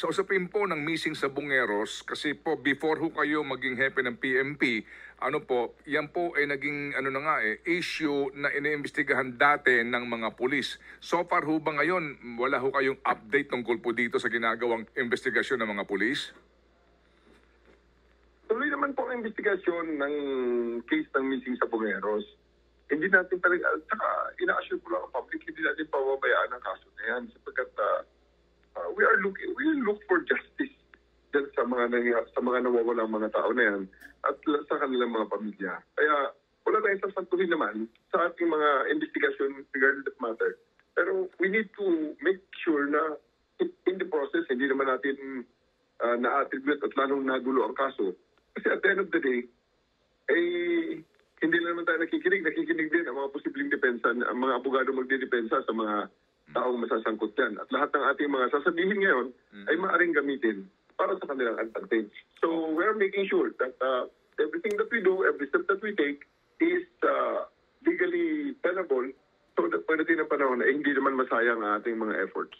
sa usapin po ng missing sa Bungeros, kasi po before ho kayo maging hepe ng PMP, ano po, yan po ay naging ano na nga issue na iniimbestigahan dati ng mga pulis. So far ho ba ngayon, wala ho kayong update tungkol po dito sa ginagawang investigasyon ng mga pulis? Tuloy naman po ang investigasyon ng case ng missing sa Bungeros. Hindi natin talaga, saka ina-assure ko lang ang public, hindi natin pababayaan ang kaso na yan sapagkat we look for justice dyan sa mga nawawalang mga tao na yan at sa kanilang mga pamilya. Kaya wala tayong sasantuhin naman sa ating mga investigasyon regarding that matter. Pero we need to make sure na in the process, hindi naman natin na-attribute at lalong nagulo ang kaso. Kasi at the end of the day, hindi lang naman tayo nakikinig din ang mga posibleng depensa, ang mga abogado magdidepensa sa mga taong masasangkot yan. At lahat ng ating mga sasabihin ngayon ay maaaring gamitin para sa kanilang advantage. So we're making sure that everything that we do, every step that we take is legally tenable so that pagdating ng panahon ay hindi naman masayang ang ating mga efforts.